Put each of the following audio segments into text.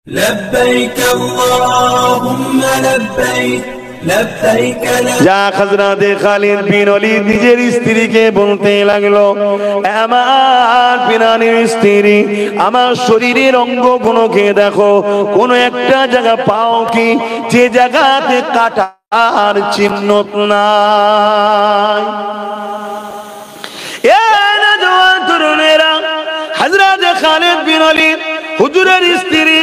لبيك اللهم لبيك لبيك যা হযরতে খালিদ বিন ওয়ালিদ নিজের স্ত্রীকে বলতে লাগলো, আমার প্রাণের স্ত্রী, আমার শরীরের অঙ্গগুলোকে দেখো, কোন একটা জায়গা পাও কি যে জায়গাতে কাটার চিহ্ন নাই? এ নওজওয়ান তরুণেরা, হযরতে খালিদ বিন ওয়ালিদ হুজুরের স্ত্রী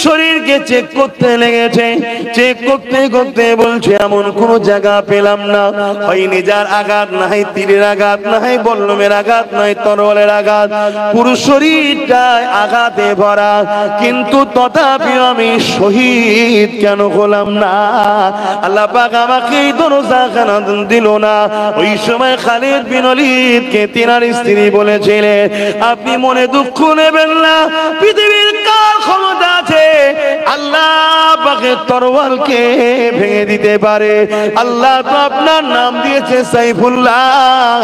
শরীরকে চেক করতে লেগেছে। চেক করতে করতে বলছে, এমন কোন জায়গা পেলাম না, হয় নেজার আঘাত নাই, তীরের আঘাত নাই, বল্লমের আঘাত নাই, তরোয়ালের আঘাত, পুরো শরীরটায় আঘাতে ভরা, কিন্তু তথাপি আমি শহীদ কেন হলাম না? আল্লাহ পাক আমাকে এই দরজাখানা দিল না। ওই সময় খালিদ বিন ওয়ালিদকে তিনার স্ত্রী বলেছিলেন, আপনি মনে দুঃখ নেবেন না, পৃথিবীর কার ক্ষমতা আছে আল্লাহ পাকের তরোয়ালকে ভেঙে দিতে পারে? আল্লাহ তো আপনার নাম দিয়েছে সাইফুল্লাহ,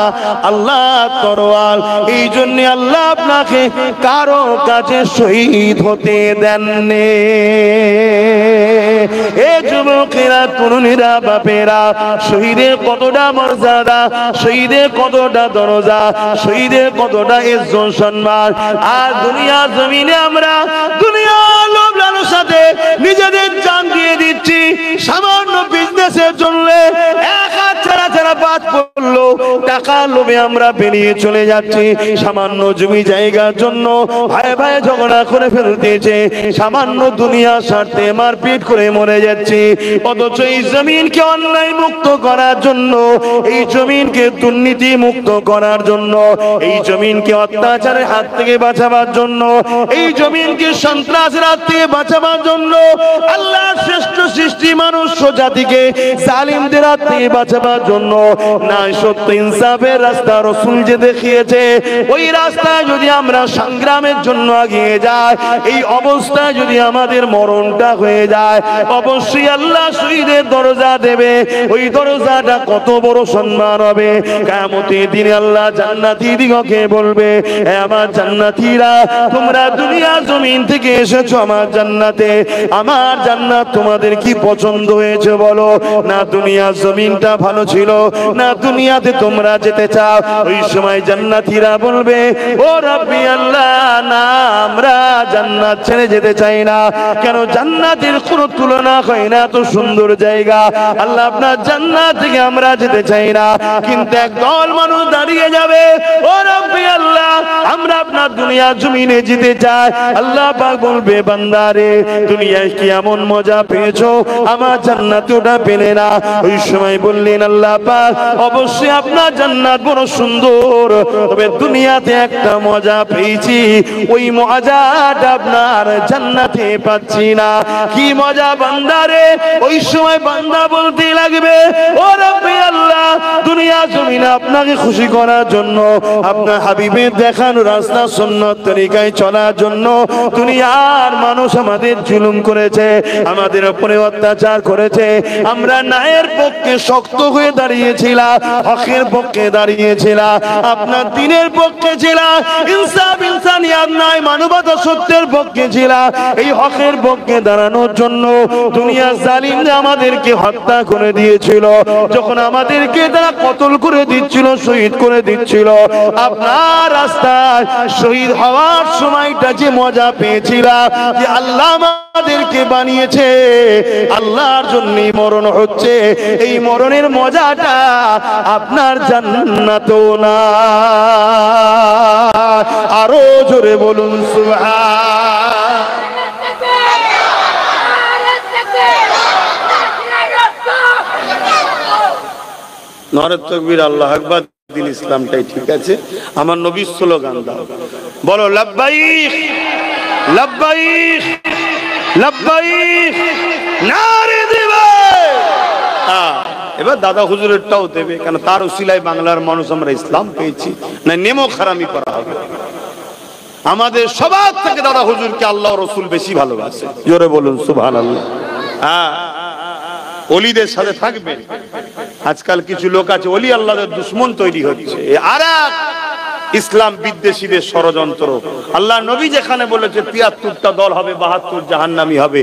আল্লাহ তরোয়াল, এই জন্য আল্লাহ আপনাকে কারো কাছে শহীদ হতে দেননি। এ যুবকেরা, তরুণীরা, বাপেরা, শহীদের কতটা মর্যাদা, শহীদের কতটা দরজা, শহীদের কতটা ইজ্জত সম্মান। আর দুনিয়া জমিনে আমরা দুনিয়া লোভ লালসাতে নিজেদের জান দিয়ে দিচ্ছি। সামান্য বিজনেসের জন্য এক হাত ছাড়া ছাড়া বাদ পড়লো, টাকা লোভে আমরা বেরিয়ে চলে যাচ্ছি। সামান্য জমি জায়গার জন্য ভাই ভাই ঝগড়া করে ফেলতেছে, সামান্য দুনিয়া স্বার্থে মারপিট করে মরে যাচ্ছি। অথচ এই জমিনকে অন্যায় মুক্ত করার জন্য, এই জমিনকে দুর্নীতি মুক্ত করার জন্য, এই জমিনকে অত্যাচারের হাত থেকে বাঁচাবার জন্য, এই জমিনকে সন্ত্রাসের হাত থেকে বাঁচাবার জন্য, আল্লাহ শ্রেষ্ঠ সৃষ্টি মানুষ জাতিকে জালিমদের হাত থেকে বাঁচাবার জন্য ন্যায় সত্য ইনসাফের রাস্তা রাসূল যে দেখিয়েছে, ওই রাস্তায় যদি আমরা সংগ্রামের জন্য এগিয়ে যাই, এই অবস্থায় যদি আমাদের মরণটা হয়ে যায়, অবশ্যই আল্লাহ শহীদের দরজা দেবে। ওই দরজাটা কত বড় সম্মান হবে! কিয়ামতের দিনে আল্লাহ জান্নাতি দিগকে বলবে, হে আমার জান্নাতীরা, তোমরা দুনিয়া জমিন থেকে এসেছো আমার জান্নাতে, আমার জান্নাত তোমাদের কি পছন্দ হয়েছে বলো? না দুনিয়া জমিনটা ভালো ছিল, না দুনিয়াতে তোমরা যেতে চাও? ওই সময় জান্নাতীরা বলবে, ও রাব্বি আল্লাহ, না আমরা জান্নাত ছেড়ে যেতে চাই না। কেন? জান্নাতের কোনো তুলনা হয় না, এত সুন্দর জায়গা আল্লাহ, আপনার জান্নাত থেকে আমরা যেতে চাই না। কিন্তু একদল মানুষ দাঁড়িয়ে যাবে, ও রাব্বি আল্লাহ, আমরা আপনার দুনিয়া জমিনে যেতে চাই। আল্লাহ পাক বলবে, বান্দারে, দুনিয়ায় কি এমন মজা পেয়েছো, আমার জান্নাতে ওটা পেলে না? ওই সময় বললেন, আল্লাহ পাক, অবশ্যই আপনার জান্নাত বড় সুন্দর, তবে দুনিয়াতে একটা মজা পেয়েছি, ওই মজাটা আপনার জান্নাতে পাচ্ছি না। কি মজা বান্দারে? ওই সময় বান্দা বলতে লাগবে, ও রাব্বি আল্লাহ, দুনিয়া জমিনে আপনাকে খুশি করার জন্য, আপনার হাবিবের দেখানো রাস্তা সুন্নাত তরিকায় চলার জন্য দুনিয়ার মানুষ আমাদের জুলুম করেছে, আমাদের উপরে অত্যাচার করেছে। আমরা ন্যায়ের পক্ষে শক্ত হয়ে দাঁড়িয়েছিলাম, হকের পক্ষে দাঁড়িয়েছিলাম, আপনার দ্বীনের পক্ষে ছিলাম, ইনসাফ ইনসানিয়াত ন্যায় মানবতা সত্যের পক্ষে ছিলাম। এই হকের পক্ষে দাঁড়ানোর জন্য দুনিয়ার জালিমরা আমাদেরকে হত্যা করে দিয়েছিল, যখন আমাদেরকে তারা কতল করে দিচ্ছিল, শহীদ করে দিচ্ছিল, আপনার রাস্তায় শহীদ হওয়ার সময়টা যে মজা পেয়েছিলাম, যে আল্লাহ আমাদেরকে বানিয়েছে, আল্লাহর জন্যই মরণ হচ্ছে, এই মরণের মজাটা আপনার জান্নাতেও না। আরো জোরে বলুন সুবহান। নারে তাকবীর, আল্লাহু আকবার। দিন ইসলামটাই ঠিক আছে। আমার নবীর স্লোগান দাও, বলো লাব্বাইক লাব্বাইক লাব্বাইক, নারে দিবে। এবার দাদা হুজুরেরটাও দেবে, কেন তার উসিলায় বাংলার মানুষ আমরা ইসলাম পেয়েছি, না নেমো খারামি করা হবে। আমাদের সবার থেকে দাদা হুজুরকে আল্লাহ রাসূল বেশি ভালোবাসে, জোরে বলুন সুবহানাল্লাহ। হ্যাঁ, ওলিদের সাথে থাকবেন। আজকাল কিছু লোক আছে ওলি আল্লাহদের দুশমন তৈরি হচ্ছে। আর ইসলাম বিদ্বেষীদের ষড়যন্ত্র। আল্লাহ নবী যেখানে বলেছে ৭৩টা দল হবে, ৭২ জাহান্নামী হবে,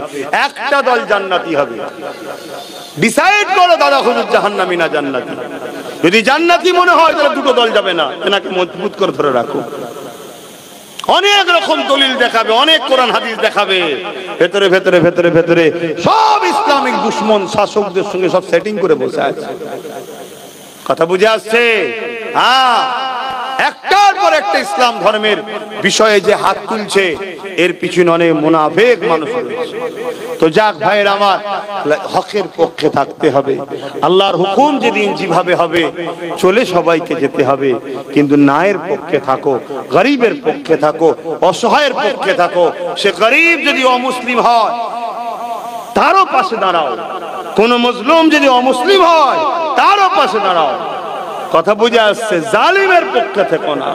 একটা দল জান্নাতি হবে। ডিসাইড করো দাদা হুজুর জাহান্নামী না জান্নাতি। যদি জান্নাতি মনে হয় তাহলে দুটো দল যাবে না, এনাকে মজবুত করে ধরে রাখো। অনেক রকম দলিল দেখাবে, অনেক কোরআন হাদিস দেখাবে, ভেতরে ভেতরে ভেতরে ভেতরে সব ইসলামিক দুশ্মন শাসকদের সঙ্গে সব সেটিং করে বসে আছে। কথা বুঝে আসছে? হ্যাঁ, একটার পর একটা ইসলাম ধর্মের বিষয়ে যে হাত তুলছে এর পিছনে অনেক মুনাফিক মানুষ রয়েছে। তো যাক ভাইয়ের আমার, হকের পক্ষে থাকতে হবে। আল্লাহর হুকুম যেদিন যেভাবে হবে চলে সবাইকে যেতে হবে, কিন্তু ন্যায়ের পক্ষে থাকো, গরিবের পক্ষে থাকো, অসহায়ের পক্ষে থাকো। সে গরিব যদি অমুসলিম হয় তারও পাশে দাঁড়াও, কোন মজলুম যদি অমুসলিম হয় তারও পাশে দাঁড়াও। কথা বুঝে আসছে? জালিমের পক্ষে থেকো না।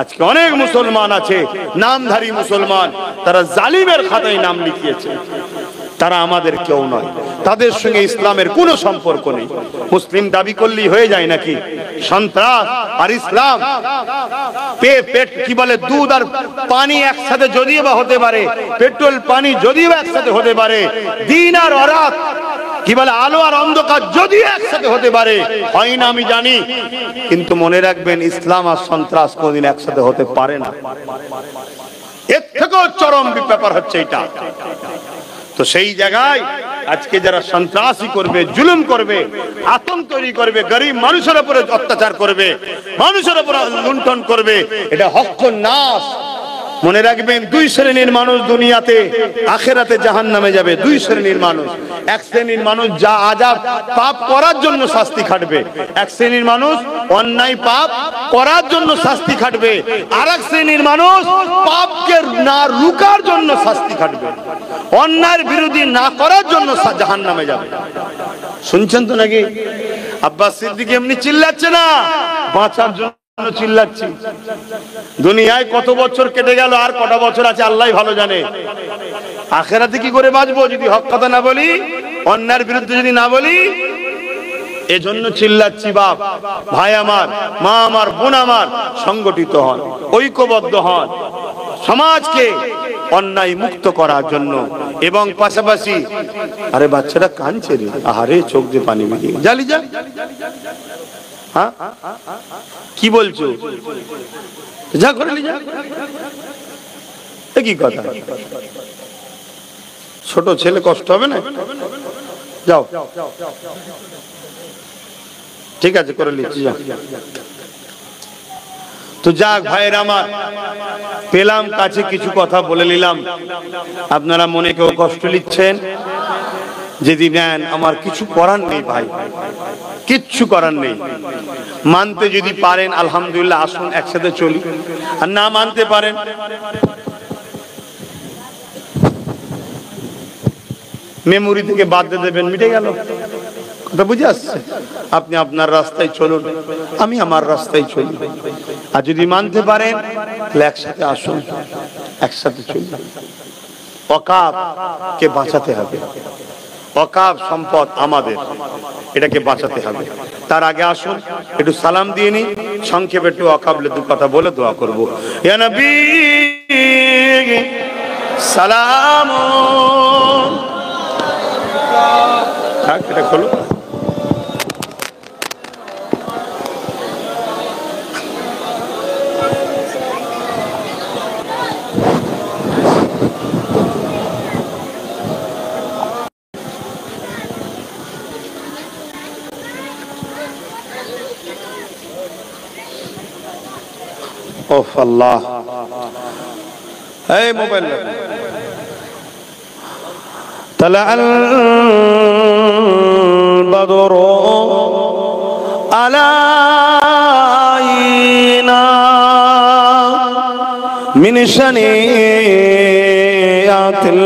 আজকে অনেক মুসলমান আছে, নামধারী মুসলমান, তারা জালিমের খাতায় নাম লিখিয়েছে। তারা আমাদের কেউ নয়, তাদের সঙ্গে ইসলামের কোনো সম্পর্ক নেই। মুসলিম দাবি করলেই হয়ে যায় নাকি? সন্ত্রাস আর ইসলাম পেট কি বলে, দুধ আর পানি একসাথে যদিও বা হতে পারে, পেট্রোল পানি যদিও একসাথে হতে পারে, দিন আর রাত কি বলে, আলো আর অন্ধকার যদিও একসাথে হতে পারে, হয় না আমি জানি, কিন্তু মনে রাখবেন ইসলাম আর সন্ত্রাস কোনদিন একসাথে হতে পারে না। এর থেকেও চরম ব্যাপার হচ্ছে এটা। তো সেই জায়গায় আজকে যারা সন্ত্রাসী করবে, জুলুম করবে, আতঙ্ক তৈরি করবে, গরিব মানুষের উপরে অত্যাচার করবে, মানুষের উপরে লুণ্ঠন করবে, এটা হক নাস। মনে রাখবেন, দুই শ্রেণীর মানুষ দুনিয়াতে, আখেরাতে জাহান্নামে যাবে। দুই শ্রেণীর মানুষ। এক শ্রেণীর মানুষ যা আযাব পাপ করার জন্য শাস্তি খাটবে, এক শ্রেণীর মানুষ অন্যায় পাপ করার জন্য শাস্তি খাটবে, আর এক শ্রেণীর মানুষ পাপকে না রুকার জন্য শাস্তি খাটবে, অন্যায়ের বিরোধী না করার জন্য জাহান্নামে যাবে। শুনছেন তো নাকি? আব্বাস সিদ্দিক এমনি চিল্লাচ্ছে না, বাঁচার জন্য চিল্লাচ্ছি। দুনিয়ায় কত বছর কেটে গেল, আর কটা বছর আছে আল্লাহ ভালো জানে। আখেরাতে কি করে বাঁচবো যদি হক কথা না বলি, অন্যায়ের বিরুদ্ধে যদি না বলি? এজন্য চিল্লাচ্ছি। বাপ, ভাই আমার, মা আমার, বোন আমার, সংগঠিত হন, ঐক্যবদ্ধ হন, সমাজকে অন্যায় মুক্ত করার জন্য। এবং পাশাপাশি, আরে বাচ্চারা কাঁদছে রে, আহারে চোখ দিয়ে পানি বেরিয়ে জালি যা। হ্যাঁ, কি বলছো? যা করে যা। কি কথা? ছোট ছেলে কষ্ট হবে না? যাও, ঠিক আছে, করে নিচ্ছি, যাও। তো যাক ভাইয়ের আমার, পেলাম কাছে কিছু কথা বলে নিলাম। আপনারা মনে কেউ কষ্ট নিচ্ছেন যদি নেন, আমার কিছু করার নেই ভাই, কিচ্ছু করার নেই। মানতে যদি পারেন আলহামদুলিল্লাহ, আসুন একসাথে চলি। আর না মানতে পারেন, মেমোরি থেকে বাদ দিয়ে দেবেন, মিটে গেল। কথা বুঝে আসছে? আপনি আপনার রাস্তায় চলুন, আমি আমার রাস্তায় চলি। আর যদি মানতে পারেন তাহলে একসাথে আসুন, একসাথে চলি। ওয়াকাফ কে বাঁচাতে হবে। ওয়াকাফ সম্পদ আমাদের, এটাকে বাঁচাতে হবে। তার আগে আসুন একটু সালাম দিয়ে নি, সংক্ষেপে একটু ওয়াকাফে দু কথা বলে দোয়া করব। ইয়া নবী সালাম। থাক, এটা খোলো। ওহ আল্লাহ, এই মোবাইল তালাল বদরু আলাইনা মিন শানিয়াতিল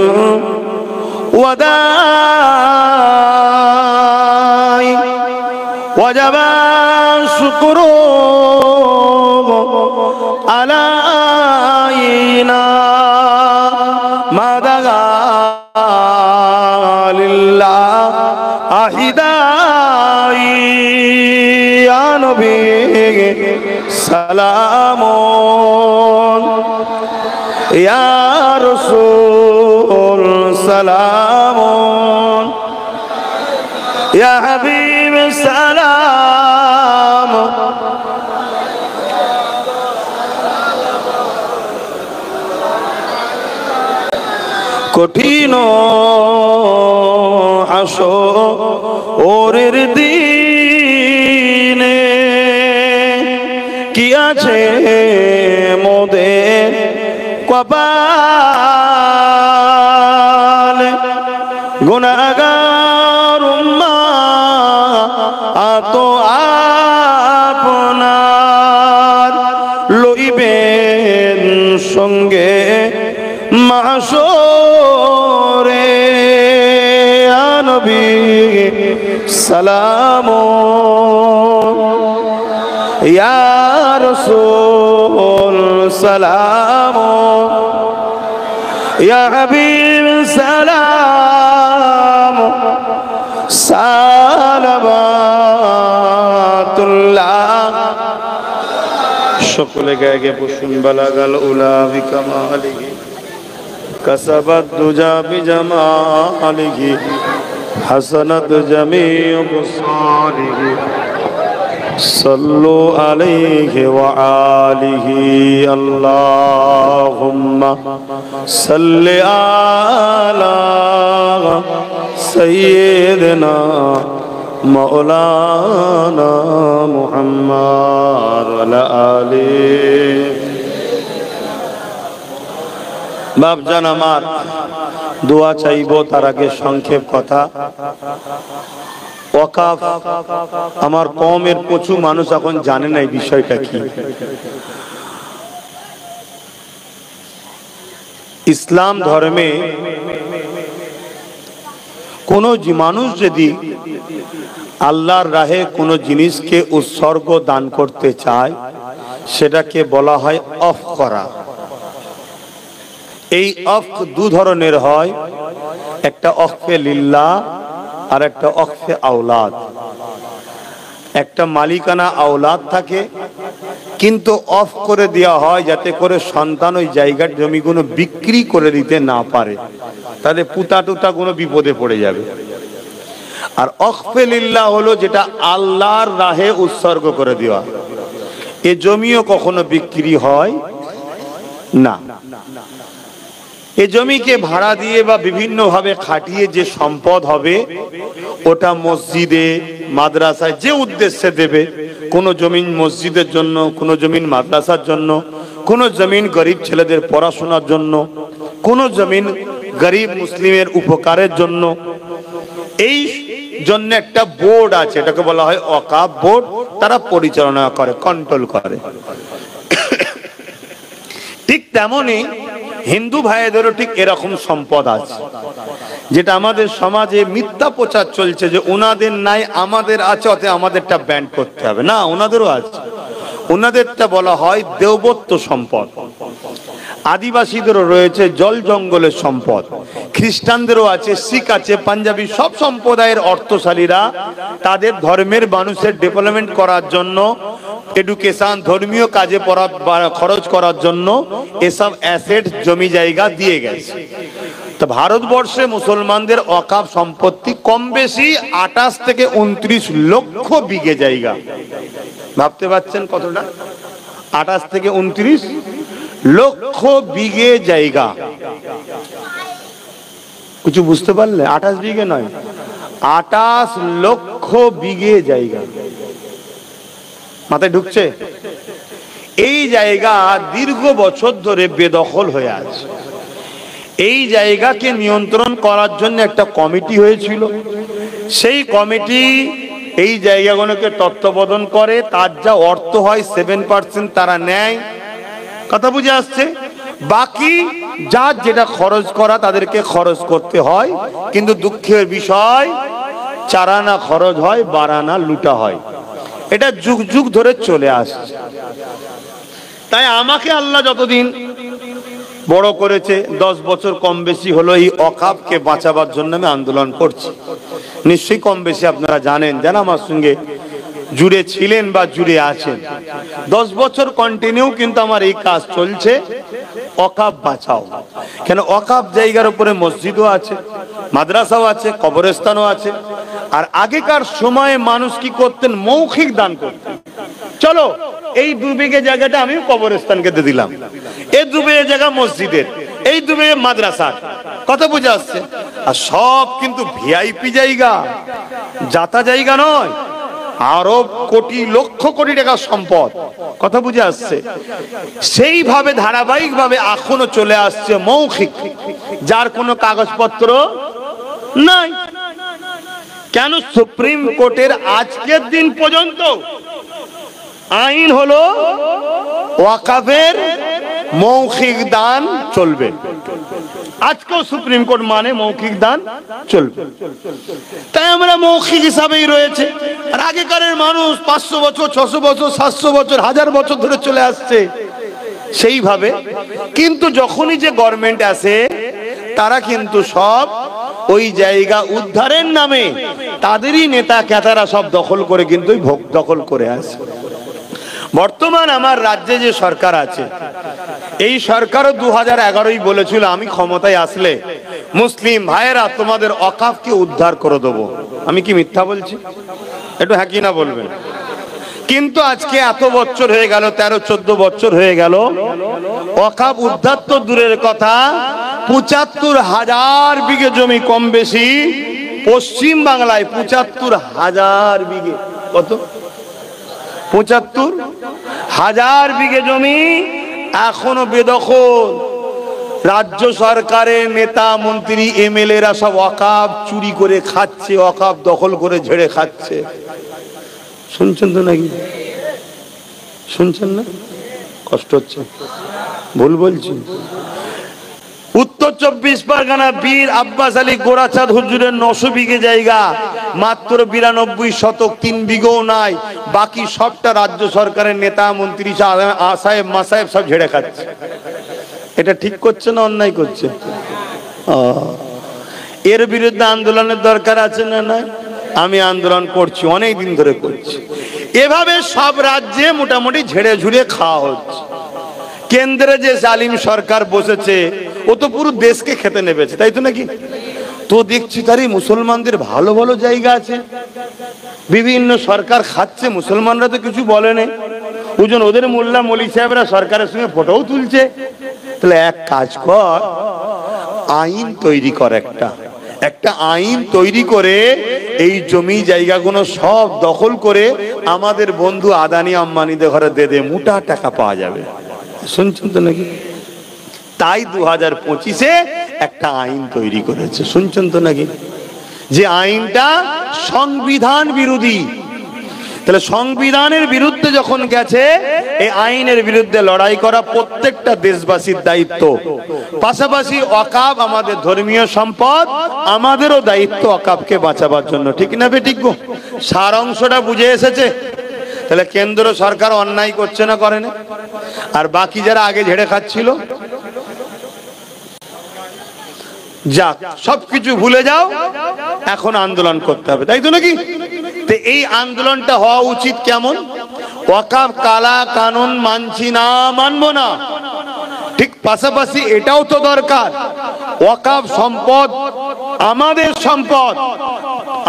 ওয়াদাই ওয়াজাবা শুকরু আলাইনা মাদাগা লিল্লাহ আহিদাই ইয়া নবী সালামুন ইয়া রাসূল সালামুন ইয়া হাবিব সালাম কঠিন হাসরের দিনে কি আছে মোদের কপালে গুনাহগার উম্মাত আপনার লইবেন সঙ্গে মাহশরে ইয়া নবী সালামুন ইয়া রাসূল সালামুন ইয়া হাবিব সালাম সালাওয়াতুল্লাহ সকলে গায়ে গে বসুন বালাগাল উলা বিকামালিহি কাসাবাত দুজা বিজামালিহি হাসানাত জামিউ বিসালিহি সাল্লু আলাইহি ওয়া আলিহি আল্লাহুম্মা সাল্লি আলা সাইয়্যিদিনা মাওলানা মুহাম্মদ ওয়া আলা আলিহি। বাপজান আমার, দোয়া চাইব তার আগে সংক্ষেপ কথা। ওয়াকাফ আমার কওমের প্রচুর মানুষ এখন জানে না এই বিষয়টা কি। ইসলাম ধর্মে কোন মানুষ যদি আল্লাহর রাহে কোনো জিনিসকে উৎসর্গ দান করতে চায় সেটাকে বলা হয় অফ করা। এই অফ দু ধরনের হয়, একটা অফে লিল্লাহ আর একটা অফে আওলাদ। একটা মালিকানা আওলাদ থাকে, কিন্তু অফ করে দেওয়া হয় যাতে করে সন্তান ওই জায়গার জমিগুলো বিক্রি করে দিতে না পারে, তাহলে পুতা টুতা কোনো বিপদে পড়ে যাবে। আর অফে লিল্লাহ হলো যেটা আল্লাহর রাহে উৎসর্গ করে দেওয়া। এ জমিও কখনো বিক্রি হয় না। এ জমিকে ভাড়া দিয়ে বা বিভিন্ন ভাবে খাটিয়ে যে সম্পদ হবে ওটা মসজিদে মাদ্রাসায় যে উদ্দেশ্যে দেবে, কোনো জমিন মসজিদের জন্য, কোনো জমিন মাদ্রাসার জন্য, কোনো জমিন গরিব ছেলেদের পড়াশোনার জন্য, কোনো জমিন গরিব মুসলিমের উপকারের জন্য, এই জন্য একটা বোর্ড আছে, এটাকে বলা হয় ওয়াকাফ বোর্ড। তারা পরিচালনা করে, কন্ট্রোল করে। ঠিক তেমনি হিন্দু ভাইদেরও ঠিক এরকম সম্পদ আছে, যেটা আমাদের সমাজে মিথ্যা প্রচার চলছে যে ওনাদের নাই আমাদের আছে, অতএব আমাদেরটা ব্যান করতে হবে। না, ওনাদেরও আছে। ওনাদেরটা বলা হয় দেবত্ব সম্পদ। আদিবাসীদেরও রয়েছে জল জঙ্গলের সম্পদ, খ্রিস্টানদেরও আছে, শিখ আছে, পাঞ্জাবি, সব সম্প্রদায়ের অর্থশালীরা তাদের ধর্মের মানুষের ডেভেলপমেন্ট করার জন্য, এডুকেশন, ধর্মীয় কাজে খরচ করার জন্য এসব অ্যাসেট জমি জায়গা দিয়ে গেছে। তো ভারতবর্ষে মুসলমানদের ওয়াকাফ সম্পত্তি কম বেশি 28 থেকে 29 লক্ষ বিঘে জায়গা। ভাবতে পারছেন কতটা? 28 থেকে 29 লক্ষ বিঘে জায়গা। কিছু বুঝতে পারলে? 28 বিঘে নয়, 28 লক্ষ বিঘে জায়গা। মাথায় ঢুকছে? এই জায়গা দীর্ঘ বছর ধরে বেদখল হয়ে আছে। এই জায়গাকে নিয়ন্ত্রণ করার জন্য একটা কমিটি হয়েছিল। সেই কমিটি এই জায়গাগুলোকে তত্ত্বাবধান করে। তার যা অর্থ হয় 7% তারা নেয়। কথা বুঝে আসছে? বাকি যার যেটা খরচ করা তাদেরকে খরচ করতে হয়। কিন্তু দুঃখের বিষয়, 4 আনা খরচ হয়, 12 আনা লুটা হয়। এটা যুগ যুগ ধরে চলে আসছে। তাই আমাকে আল্লাহ যতদিন বড় করেছে, 10 বছর কম বেশি হলো, এই ওয়াকাফকে বাঁচাবার জন্য আমি আন্দোলন করছি। নিশ্চয়ই কম বেশি আপনারা জানেন, যারা আমার সঙ্গে জুড়ে ছিলেন বা জুড়ে আছেন। 10 বছর কন্টিনিউ কিন্তু আমার এই কাজ চলছে, ওয়াকফ বাঁচাও। কেন ওয়াকফ জায়গার উপরে মসজিদও আছে, মাদ্রাসাও আছে, কবরস্থানও আছে। আর আগেকার সময়ে মানুষ কি করতেন? মৌখিক দান করতেন। চলো এই 2 বিঘে জায়গাটা আমি কবরস্থানকে দিয়ে দিলাম, এই 2 বিঘে জায়গা মসজিদের, এই 2 বিঘে মাদ্রাসার। কথা বুঝে আসছে? আর সব কিন্তু ভিআইপি জায়গা, যাতা জায়গা নয়, আরব কোটি লক্ষ কোটি টাকার সম্পদ। কথা বুঝে আসছে? সেইভাবে ধারাবাহিক ভাবে এখনো চলে আসছে মৌখিক, যার কোনো কাগজপত্র নাই। কেন? সুপ্রিম কোর্টের আজকের দিন পর্যন্ত আইন হলো ওয়াকফের মৌখিক দান চলবে। আজকেও সুপ্রিম কোর্ট মানে মৌখিক দান চলবে। তাই আমরা মৌখিক হিসাবেই রয়েছে। আর আগেকারের মানুষ 500 বছর, 600 বছর, 700 বছর, 1000 বছর ধরে চলে আসছে সেইভাবে। কিন্তু যখনই যে গভর্নমেন্ট আসে, তারা কিন্তু সব ওই জায়গা উদ্ধারের নামে তাদেরই নেতা ক্যাতারা সব দখল করে কিন্তু ভোগ দখল করে আসে। বর্তমান আমার রাজ্যে যে সরকার আছে, এই সরকারও 2011-ই বলেছিল আমি ক্ষমতায় আসলে মুসলিম ভাইয়েরা তোমাদের ওয়াকফকে উদ্ধার করে দেবো। আমি কি মিথ্যা বলছি? একটু হ্যাঁ কি না বলবেন। কিন্তু আজকে এত বছর হয়ে গেল, 13-14 বছর হয়ে গেল, ওয়াকফ উদ্ধার তো দূরের কথা, 75,000 বিঘে জমি কম বেশি পশ্চিম বাংলায়, 75,000 বিঘে। কত? 75,000 বিঘে জমি এখনো বেদখল। রাজ্য সরকারের নেতা মন্ত্রী এমএলএরা সব ওয়াকফ চুরি করে খাচ্ছে, ওয়াকফ দখল করে ঝেড়ে খাচ্ছে। শুনছেন তো নাকি? শুনছেন না? কষ্ট হচ্ছে? ভুল বলছি? উত্তর 24 পরগনা বীর আব্বাস আলী গোরাচাঁদ হুজুরের 900 বিঘে জায়গা, মাত্র 92 শতক, 3 বিঘেও নাই। বাকি সবটা রাজ্য সরকারের নেতা মন্ত্রী সাহেব মাসাহেব সব ঝেড়ে খাচ্ছে। এটা ঠিক করছে না অন্যায় করছে? এর বিরুদ্ধে আন্দোলনের দরকার আছে না? না, আমি আন্দোলন করছি, অনেক দিন ধরে করছি। এভাবে সব রাজ্যে মোটামুটি ঝেড়ে ঝুড়ে খাওয়া হচ্ছে। কেন্দ্রে যে জালিম সরকার বসেছে, ও তো পুরো দেশকে খেতে নেবেছে, তাই তো নাকি? তো দেখছি তারই মুসলমানদের ভালো ভালো জায়গা আছে, বিভিন্ন সরকার খাচ্ছে, মুসলমানরা তো কিছু বলে না। ওজন ওদের মোল্লা মলি সাহেবরা সরকারের সঙ্গে ফটোও তুলছে। তাহলে এক কাজ কর, আইন তৈরি কর, একটা আইন তৈরি করে এই জমি জায়গাগুলো সব দখল করে আমাদের বন্ধু আদানি আম্বানিদের ঘরে দে দে, মোটা টাকা পাওয়া যাবে। শুনছেন তো নাকি? তাই 2025-এ একটা আইন তৈরি করেছে। শুনছেন তো নাকি? যে আইনটা সংবিধান বিরোধী। তাহলে সংবিধানের বিরুদ্ধে যখন গেছে, এই আইনের বিরুদ্ধে লড়াই করা প্রত্যেকটা দেশবাসীর দায়িত্ব। পাশাপাশি ওয়াকফ আমাদের ধর্মীয় সম্পদ, আমাদেরও দায়িত্ব ওয়াকফকে বাঁচাবার জন্য। ঠিক না বে ঠিক? সার অংশটা বুঝে এসেছে? তাহলে কেন্দ্র সরকার অন্যায় করছে না, করে না? আর বাকি যারা আগে ঝেড়ে খাচ্ছিল, যাক সবকিছু ভুলে যাও, এখন আন্দোলন করতে হবে, তাই তো নাকি? তো এই আন্দোলনটা হওয়া উচিত কেমন? ওয়াকফ কালা কানুন মানছি না, মানবো না, ঠিক পাশাপাশি এটাও তো দরকার, ওয়াকফ সম্পদ আমাদের সম্পদ,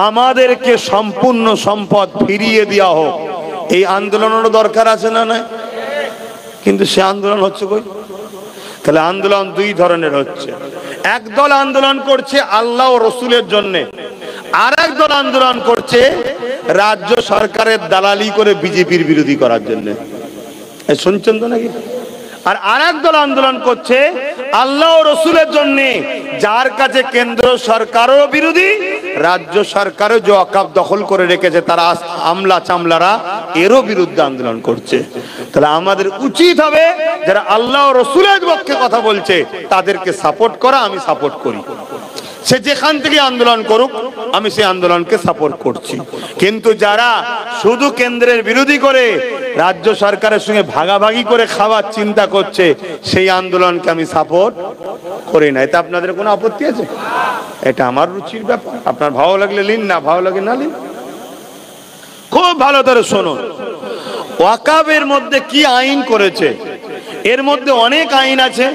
আমাদেরকে সম্পূর্ণ সম্পদ ফিরিয়ে দেওয়া হোক। এই আন্দোলনেরও দরকার আছে না? নাই? কিন্তু সে আন্দোলন হচ্ছে কই? তাহলে আন্দোলন 2 ধরনের হচ্ছে। একদল আন্দোলন করছে আল্লাহ ও রসুলের জন্য, আর একদল আন্দোলন করছে রাজ্য সরকারের দালালি করে বিজেপির বিরোধী করার জন্য। শুনছেন তো নাকি? আর আরেকদল আন্দোলন করছে আল্লাহ ও রসুলের জন্য, যার কাছে কেন্দ্র সরকারও বিরোধী, রাজ্য সরকারও যে ওয়াকফ দখল করে রেখেছে তারা আমলা চামলারা, এরও বিরুদ্ধে আন্দোলন করছে। তাহলে আমাদের উচিত হবে যারা আল্লাহ ও রসুলের পক্ষে কথা বলছে তাদেরকে সাপোর্ট করা। আমি সাপোর্ট করি, সে যেখান থেকে আন্দোলন করুক আমি সেই আন্দোলনকে সাপোর্ট করছি। কিন্তু যারা শুধু কেন্দ্রের বিরোধী করে রাজ্য সরকারের সঙ্গে ভাগাভাগি করে খাওয়ার চিন্তা করছে, সেই আন্দোলনকে আমি সাপোর্ট করি না। এতে আপনাদের কোনো আপত্তি আছে? এটা আমার রুচির ব্যাপার, আপনার ভালো লাগলে লিন, না ভালো লাগে না লিন। খুব ভালো করে শুনুন, ওয়াকাফের মধ্যে কি আইন করেছে। এর মধ্যে অনেক আইন আছে,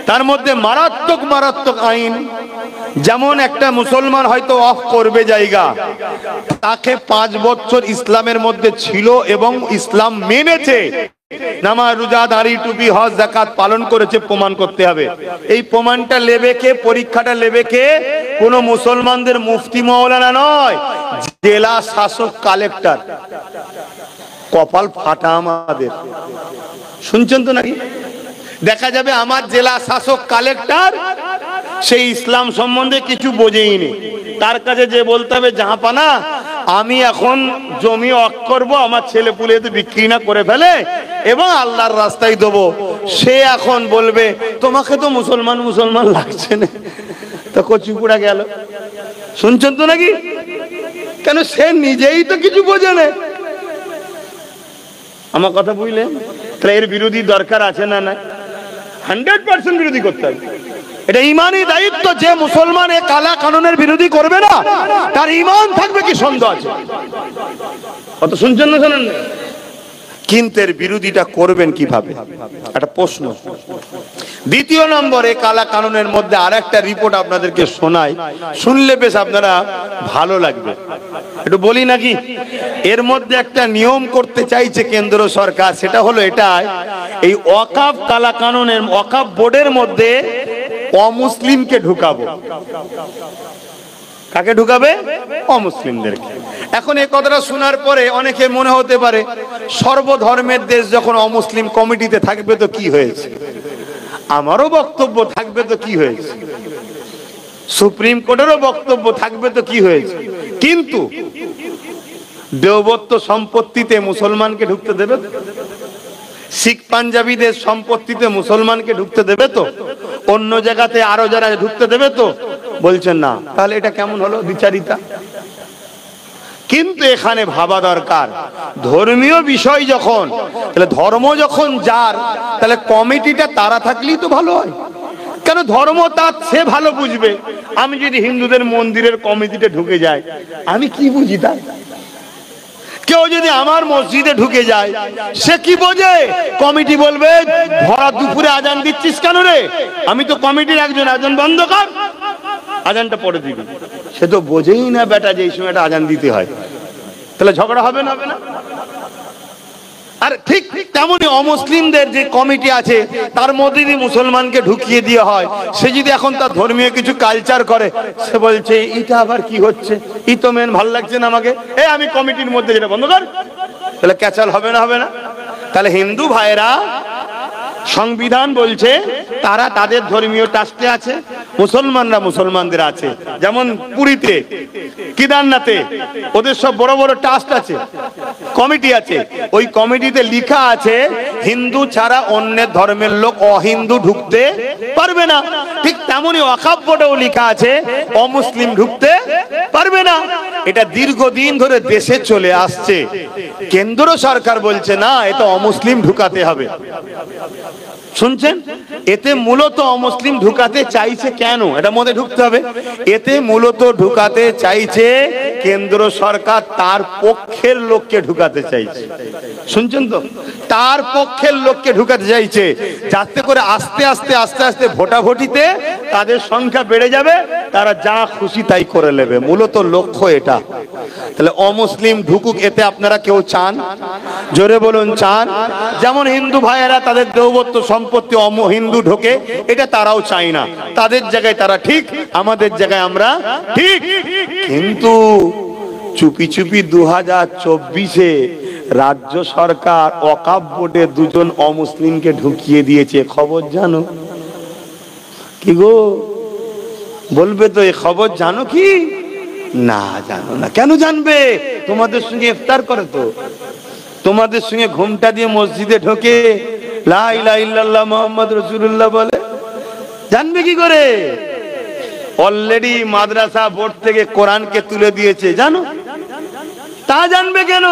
তার মধ্যে মারাত্মক মারাত্মক আইন। যেমন একটা মুসলমান হয়তো অফ করবে জায়গা, তাকে 5 বছর ইসলামের মধ্যে ছিল এবং ইসলাম মেনেছে, নামাজ রোজা দাড়ি টুপি হজ যাকাত পালন করেছে, প্রমাণ করতে হবে। এই প্রমাণটা নেবে কে, পরীক্ষাটা নেবে কে? কোন মুসলমানদের মুফতি মাওলানা নয়, জেলা শাসক কালেক্টর। কপাল ফাটা আমাদের, শুনছেন তো নাকি? দেখা যাবে আমার জেলা শাসক কালেক্টর সেই ইসলাম সম্বন্ধে কিছু বোঝেইনি, তার কাছে যে বলতে হবে জাহাপানা আমি এখন জমি অক করবো, আমার ছেলে পুলে বিক্রি না করে ফেলে এবং আল্লাহর রাস্তায় দেবো। সে এখন বলবে তোমাকে তো মুসলমান মুসলমান লাগছে না, তো কচুপুড়া গেল। শুনছেন তো নাকি? কেন সে নিজেই তো কিছু বোঝে না। আমার কথা বুঝলেন? তাহলে এর বিরোধী দরকার আছে না? না, 100% বিরোধী করতে হবে। এটা ইমানি দায়িত্ব। যে মুসলমান এই কালা কানুনের বিরোধী করবে না, তার ইমান থাকবে কি সন্দেহ আছে? কত শুনছেন না শোনেন? কিন্তু এর বিরোধীটা করবেন কিভাবে, একটা প্রশ্ন। দ্বিতীয় নম্বরে কালা কানুনের মধ্যে আরেকটা রিপোর্ট আপনাদেরকে শোনাই, শুনলে বেশ আপনারা ভালো লাগবে, একটু বলি নাকি। এর মধ্যে একটা নিয়ম করতে চাইছে কেন্দ্র সরকার, সেটা হলো এটাই, এই ওয়াকাফ কালা কানুনের ওয়াকাফ বোর্ডের মধ্যে অমুসলিমকে ঢুকাবো। কাকে ঢুকাবে? অমুসলিমদেরকে। এখন এই কথাটা শোনার পরে অনেকে মনে হতে পারে সর্বধর্মের দেশ যখন অমুসলিম কমিটিতে থাকবে তো কি হয়েছে, আমারও বক্তব্য থাকবে তো কি হয়েছে, সুপ্রিম কোর্টেরও বক্তব্য থাকবে তো কি হয়েছে। কিন্তু দেওবত্ত সম্পত্তিতে মুসলমানকে ঢুকতে দেবে তো? শিখ পাঞ্জাবিদের সম্পত্তিতে মুসলমানকে ঢুকতে দেবে তো? অন্য জায়গাতে আরো যারা ঢুকতে দেবে তো? বলছেন না। তাহলে এটা কেমন হলো দ্বিচারিতা? কিন্তু এখানে ভাবা দরকার, ধর্মীয় বিষয় যখন, তাহলে ধর্ম যখন যার, তাহলে কমিটিটা তারা থাকলেই তো ভালো হয়। কেন ধর্ম তার সে ভালো বুঝবে। আমি যদি হিন্দুদের মন্দিরের কমিটিতে ঢুকে যাই, আমি কি বুঝি তাই? কেউ যদি আমার মসজিদে ঢুকে যায়, সে কি বোঝে? কমিটি বলবে ভরা দুপুরে আজান দিচ্ছিস কেন রে? আমি তো কমিটির একজন, আজান বন্ধ কর, আজানটা পড়ে দিবি। সে তো বোঝেই না বেটা যে এই সময়টা আজান দিতে হয়। তাহলে ঝগড়া হবে না? হবে না? আর ঠিক তেমনই অমুসলিমদের যে কমিটি আছে তার মধ্যে যদি মুসলমানকে ঢুকিয়ে দিয়ে হয়, সে যদি এখন তার ধর্মীয় কিছু কালচার করে, সে বলছে এটা আবার কি হচ্ছে, ই তো মেন ভালো লাগছে না আমাকে, আমি কমিটির মধ্যে যেটা বন্ধ কর। তাহলে ক্যাচাল হবে না? হবে না? তাহলে হিন্দু ভাইরা সংবিধান বলছে তারা তাদের ধর্মীয় ট্রাস্টে আছে, মুসলমানরা মুসলমানদের আছে। যেমন পুরীতে, কেদারনাথে ওদের সব বড় বড় ট্রাস্ট আছে, কমিটি আছে। ওই কমিটিতে লেখা আছে হিন্দু ছাড়া অন্য ধর্মের লোক অহিন্দু ঢুকতে পারবে না। ঠিক তেমনি ওয়াকফ বোর্ডেও লেখা আছে অমুসলিম ঢুকতে পারবে না। এটা দীর্ঘদিন ধরে দেশে চলে আসছে। কেন্দ্র সরকার বলছে না, এটা অমুসলিম ঢুকাতে হবে। শুনছেন? এতে মূলত অমুসলিম ঢুকাতে চাইছে কেন, এটা মধ্যে ঢুকতে হবে। এতে মূলত ঢুকাতে চাইছে কেন্দ্র সরকার তার পক্ষের লোককে ঢুকাতে চাইছে। শুনছেন তো? তার পক্ষের লোককে ঢুকাতে চাইছে, যাতে করে আস্তে আস্তে আস্তে আস্তে ভোটাভুটিতে তাদের সংখ্যা বেড়ে যাবে, তারা যা খুশি তাই করে নেবে। মূলত লক্ষ্য এটা। তাহলে অমুসলিম ঢুকুক, এতে আপনারা কেউ চান? জোরে বলুন চান? যেমন হিন্দু ভাইয়েরা তাদের দেওবত্ত সম্পত্তি হিন্দু ঢোকে, এটা তারাও চায় না। তাদের জায়গায় তারা ঠিক, আমাদের জায়গায় আমরা ঠিক। কিন্তু চুপি চুপি 2024-এ রাজ্য সরকার ওয়াকফ বোর্ডে 2জন অমুসলিমকে ঢুকিয়ে দিয়েছে। খবর জানো কি গো? বলবে তো এই খবর জানো কি? না, জানো না। কেন জানবে? তোমাদের সঙ্গে ইফতার করে তো, তোমাদের সঙ্গে ঘুমটা দিয়ে মসজিদে ঢোকে, লা ইলাহা ইল্লাল্লাহ মুহাম্মদ রাসূলুল্লাহ বলে। জানবে কি করে? অলরেডি মাদ্রাসা বোর্ড থেকে কোরআনকে তুলে দিয়েছে, জানো? তা জানবে কেন?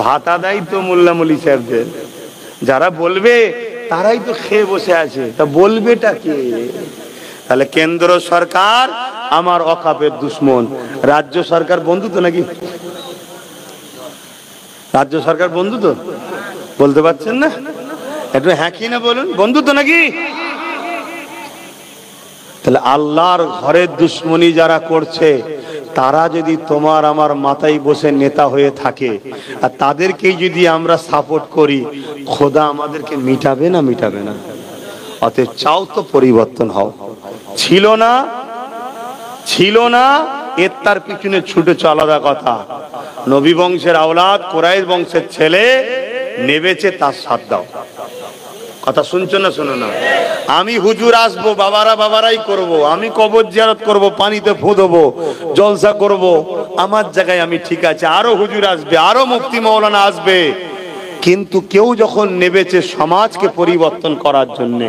ভাতা দেয় তো মোল্লা মৌলী সাহেবদের। যারা বলবে তারাই তো খেয়ে বসে আছে, তা বলবেটা কে? তাহলে কেন্দ্র সরকার আমার ওয়াকফের দুশমন, রাজ্য সরকার বন্ধু তো নাকি? রাজ্য সরকার বন্ধু তো? বলতে পারছেন না? একটু হ্যাঁ কি না বলুন, বন্ধু তো নাকি? তাহলে আল্লাহর ঘরের দুশ্মনী যারা করছে তারা যদি তোমার আমার মাথায় বসে নেতা হয়ে থাকে আর তাদেরকেই যদি আমরা সাপোর্ট করি, খোদা আমাদেরকে মিটাবে না? মিটাবে না। অতএব চাও তো পরিবর্তন হও। ছিল না এর তার পিছনে ছুটে আলাদা কথা। নবী বংশের আওলাদ, কুরাইশ বংশের ছেলে নেবেছে, তার সাথ দাও। কথা শুনছো না? শোনো না। আমি হুজুর আসবো, বাবারাই করব, আমি কবর জিয়ারত করব, পানিতে ফু দেবো, জলসা করব, আমার জায়গায় আমি ঠিক আছে। আরো হুজুর আসবে, আরো মুফতি মাওলানা আসবে, কিন্তু কেউ যখন নেবেছে সমাজকে পরিবর্তন করার জন্য,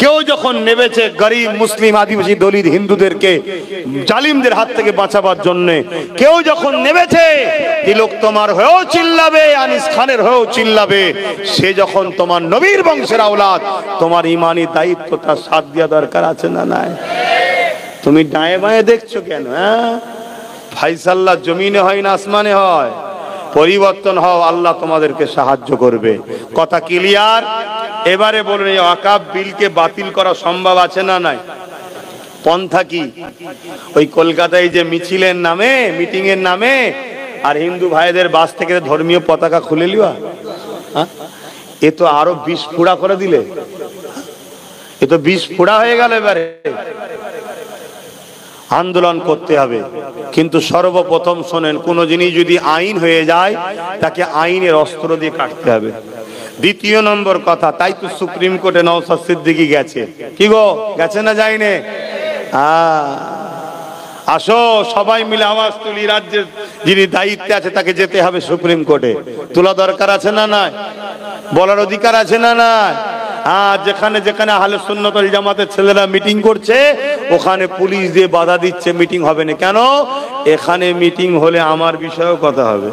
কেউ যখন নেবেছে গরিব মুসলিম আদিবাসী দলিত হিন্দুদেরকে জালিমদের হাত থেকে বাঁচাবার জন্য, কেউ যখন নেবেছে তিলক তোমার হয়েও চিল্লাবে, আনিস খানের হয়েও চিল্লাবে, সে যখন তোমার নবীর বংশের আওলাদ, তোমার ইমানি দায়িত্বটা সাথ দেওয়া দরকার আছে না নাই? তুমি ডায়ে বাঁয়ে দেখছো কেন? হ্যাঁ, ফাইসাল্লা জমিনে হয় না আসমানে হয়। পরিবর্তন হও, আল্লাহ তোমাদেরকে সাহায্য করবে। কথা ক্লিয়ার? এবারে বলুন, এই ওয়াকফ বিলকে বাতিল করা সম্ভব আছে না নাই? পন্থা কি? ওই কলকাতায় যে মিছিলের নামে, মিটিং এর নামে আর হিন্দু ভাইদের বাস থেকে ধর্মীয় পতাকা খুলে লিবা, এ তো আরো 20 ফুড়া করে দিলে, এ তো 20 ফুড়া হয়ে গেল। এবারে আন্দোলন করতে হবে, কিন্তু সর্বপ্রথম শোনেন, কোন জিনিস যদি আইন হয়ে যায় তাকে আইনের অস্ত্র দিয়ে কাটতে হবে। দ্বিতীয় নম্বর কথা, তাই তো সুপ্রিম কোর্টে নওশাদ সিদ্দিকী গেছে। কি গো, গেছে না যায়নি? আসো সবাই মিলে আওয়াজ তুলি, রাজ্যের যিনি দায়িত্বে আছে তাকে যেতে হবে সুপ্রিম কোর্টে। তোলা দরকার আছে না নাই? বলার অধিকার আছে না নাই? যেখানে যেখানে আহলে সুন্নাত ওয়াল জামাতের ছেলেরা মিটিং করছে, ওখানে পুলিশ দিয়ে বাধা দিচ্ছে, মিটিং হবে না। কেন? এখানে মিটিং হলে আমার বিষয়েও কথা হবে।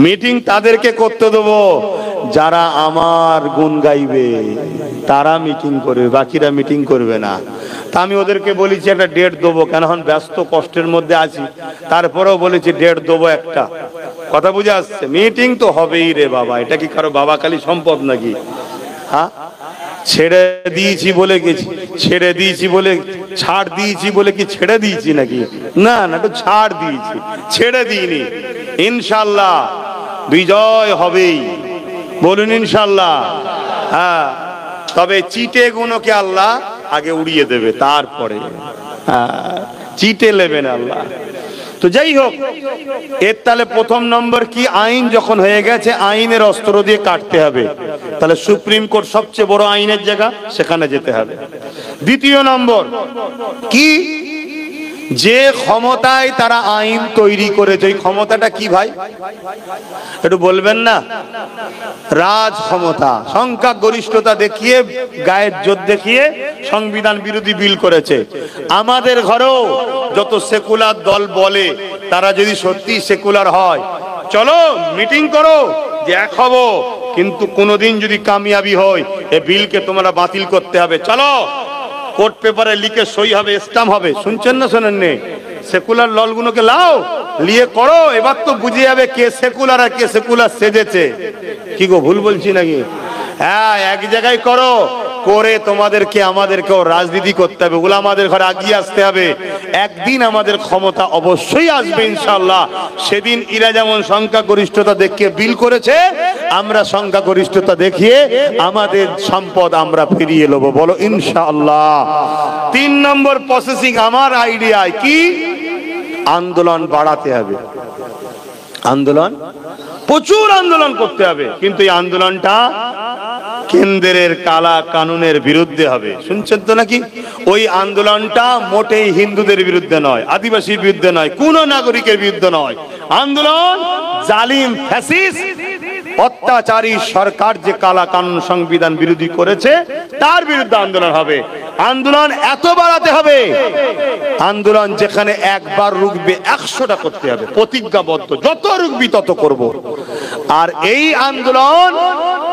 মিটিং তাদেরকে করতে দেবো যারা আমার গুণ গাইবে, তারা মিটিং করবে, বাকিরা মিটিং করবে না। তা আমি ওদেরকে বলেছি একটা ডেট দেবো, কেন এখন ব্যস্ত কষ্টের মধ্যে আছি, তারপরেও বলেছি ডেট দেবো একটা। কথা বুঝে আসছে? মিটিং তো হবেই রে বাবা, এটা কি কারো বাবা কালী সম্পদ নাকি? হ্যাঁ, ছেড়ে দিয়েছি বলে গেছি, ছেড়ে দিয়েছি বলে, ছাড় দিয়েছি বলে কি ছেড়ে দিয়েছি নাকি? না না, তো ছাড় দিয়েছি, ছেড়ে দিইনি। ইনশাল্লাহ বিজয় হবেই, বলুন ইনশাল্লাহ। হ্যাঁ, তবে চিটে গুণকে আল্লাহ আগে উড়িয়ে দেবে, তারপরে চিটে নেবেন আল্লাহ। তো যাই হোক, এর তাহলে প্রথম নম্বর কি? আইন যখন হয়ে গেছে, আইনের অস্ত্র দিয়ে কাটতে হবে। তাহলে সুপ্রিম কোর্ট সবচেয়ে বড় আইনের জায়গা, সেখানে যেতে হবে। দ্বিতীয় নম্বর কি? যে ক্ষমতায় তারা আইন তৈরি করেছে, ওই ক্ষমতাটা কি ভাই? একটু বলবেন না? রাজ ক্ষমতা, সংখ্যা গরিষ্ঠতা দেখিয়ে, গায়ের জোর দেখিয়ে সংবিধান বিরোধী বিল করেছে। আমাদের ঘরেও যত সেকুলার দল বলে, তারা যদি সত্যি সেকুলার হয়, চলো মিটিং করো, যে এক হব, কিন্তু কোনোদিন যদি কামিয়াবি হয় এই বিলকে তোমরা বাতিল করতে হবে, চলো কোর্ট পেপারে লিখে সই হবে, স্টাম্প হবে। শুনছেন না শোনেননি? সেকুলার দলগুলোকে লাও, নিয়ে করো, এবার তো বুঝে যাবে কে সেকুলার আর কে সেকুলার সেজেছে। কি গো, ভুল বলছি নাকি? হ্যাঁ, এক জায়গায় করো, করে তোমাদেরকে আমাদেরকেও রাজনীতি করতে হবে, ওগুলো আমাদের ঘরে আগিয়ে আসতে হবে। একদিন আমাদের ক্ষমতা অবশ্যই আসবে ইনশাআল্লাহ। সেদিন এরা যেমন সংখ্যাগরিষ্ঠতা দেখিয়ে বিল করেছে, আমরা সংখ্যাগরিষ্ঠতা দেখিয়ে আমাদের সম্পদ আমরা ফিরিয়ে নেব, বলো ইনশাআল্লাহ। 3 নম্বর প্রসেসিং আমার আইডিয়ায় কি? আন্দোলন বাড়াতে হবে। আন্দোলন, প্রচুর আন্দোলন করতে হবে, কিন্তু এই আন্দোলনটা কেন্দ্রের কালা কানুনের বিরুদ্ধে হবে। শুনছেন তো নাকি? ওই আন্দোলনটা মোটেই হিন্দুদের বিরুদ্ধে নয়, আদিবাসীর বিরুদ্ধে নয়, কোন নাগরিকের বিরুদ্ধে নয়। আন্দোলন জালিম ফ্যাসিস্ট অত্যাচারী সরকার যে কালা কানুন সংবিধান বিরোধী করেছে, তার বিরুদ্ধে আন্দোলন হবে। আন্দোলন এত বাড়াতে হবে, আন্দোলন যেখানে একবার রুখবে 100টা করতে হবে, প্রতিজ্ঞাবদ্ধ, যত রুখবি তত করব। আর এই আন্দোলন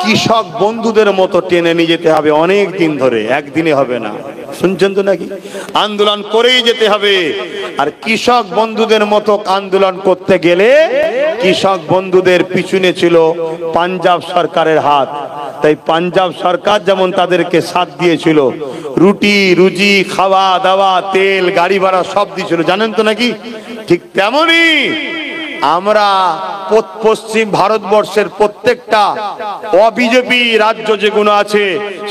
কৃষক বন্ধুদের মতো টেনে নিয়ে যেতে হবে অনেক দিন ধরে, একদিনে হবে না। শুনছেন তো নাকি? আন্দোলন করেই যেতে হবে। আর কৃষক বন্ধুদের মতো আন্দোলন করতে গেলে কৃষক বন্ধুদের পিছনে ছিল পাঞ্জাব সরকারের হাত। তাই পাঞ্জাব সরকার যেমন তাদেরকে সাথ দিয়েছিল, রুটি রুজি খাওয়া দাওয়া তেল গাড়ি ভাড়া সব দিয়েছিল, জানেন তো নাকি? ঠিক তেমনি আমরা পশ্চিম ভারতবর্ষের প্রত্যেকটা অবিজেপি রাজ্য যেগুলো আছে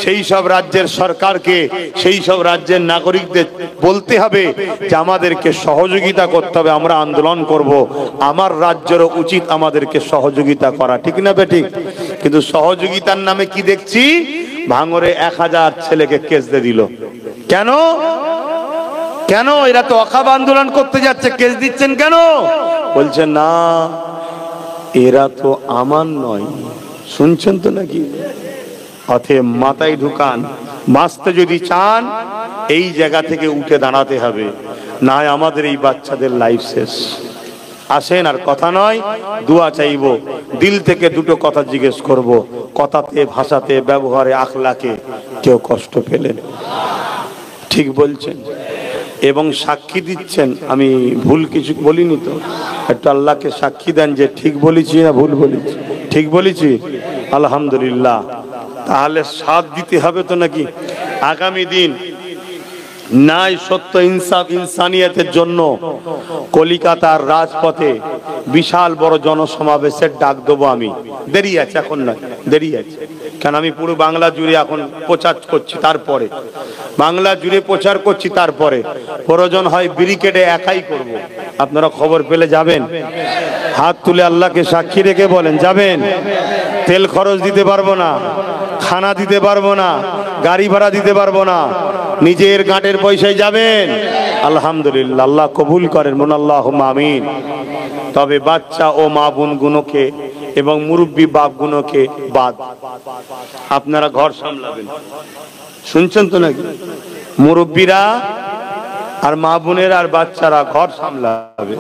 সেই সব রাজ্যের সরকারকে, সেই সব রাজ্যের নাগরিকদের বলতে হবে যে আমাদেরকে সহযোগিতা করতে হবে, আমরা আন্দোলন করব, আমার রাজ্যেরও উচিত আমাদেরকে সহযোগিতা করা, ঠিক না বেঠিক? কিন্তু সহযোগিতার নামে কি দেখছি, ভাঙরে 1000 ছেলেকে কেস দিয়ে দিল। কেন কেন? এরা তো অখাব আন্দোলন করতে যাচ্ছে, কেস দিচ্ছেন কেন? বলছেন না এরা তো আমার নয়। শুনছেন তো নাকি? অতএব মাথায় ঢুকান, বাঁচতে যদি চান এই জায়গা থেকে উঠে দাঁড়াতে হবে, না হয় আমাদের এই বাচ্চাদের লাইফ শেষ। আসেন, আর কথা নয়, দোয়া চাইব, দিল থেকে দুটো কথা জিজ্ঞেস করব, কথাতে ভাষাতে ব্যবহারে আখলাকে কেউ কষ্ট পেলেন? ঠিক বলছেন এবং সাক্ষী দিচ্ছেন, আমি ভুল কিছু বলিনি তো? একটু আল্লাহকে সাক্ষী দেন যে ঠিক বলেছি না ভুল বলেছি? ঠিক বলেছি, আলহামদুলিল্লাহ। তাহলে সাথ দিতে হবে তো নাকি? আগামী দিন ন্যায় সত্য ইনসাফ ইনসানিয়তের জন্য কলিকাতার রাজপথে বিশাল বড় জনসমাবেশের ডাক দেবো আমি। দেরি আছে, এখন না, দেরি আছে, কারণ আমি পুরো বাংলা জুড়ে এখন প্রচার করছি, তারপরে বাংলা জুড়ে প্রচার করছি, তারপরে প্রয়োজন হয় ব্রিকেডে একাই করব। আপনারা খবর পেলে যাবেন? হাত তুলে আল্লাহকে সাক্ষী রেখে বলেন যাবেন? তেল খরচ দিতে পারবো না, খানা দিতে পারবো না, গাড়ি ভাড়া দিতে পারবো না, নিজের গাঁটের পয়সায় যাবেন। আলহামদুলিল্লাহ, আল্লাহ কবুল করেন, আল্লাহুম্মা আমিন। তবে বাচ্চা ও মা বোন গুলোকে এবং মুরব্বী বাপ গুলোকে বাদ, আপনারা ঘর সামলাবেন। শুনছেন তো নাকি? মুরব্বীরা আর মা বোনের আর বাচ্চারা ঘর সামলাবে।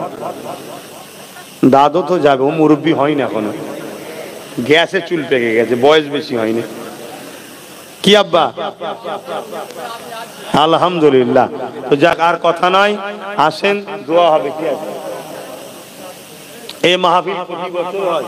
দাদু তো যাবে, ও মুরব্বী হয় না এখনো, গ্যাসে চুল পেকে গেছে, বয়স বেশি হয়নি। কি আব্বা? আলহামদুলিল্লাহ। তো যাক, আর কথা নয়, আসেন দোয়া হবে। কি আছে? এই মাহফিল প্রতি বছর হয়।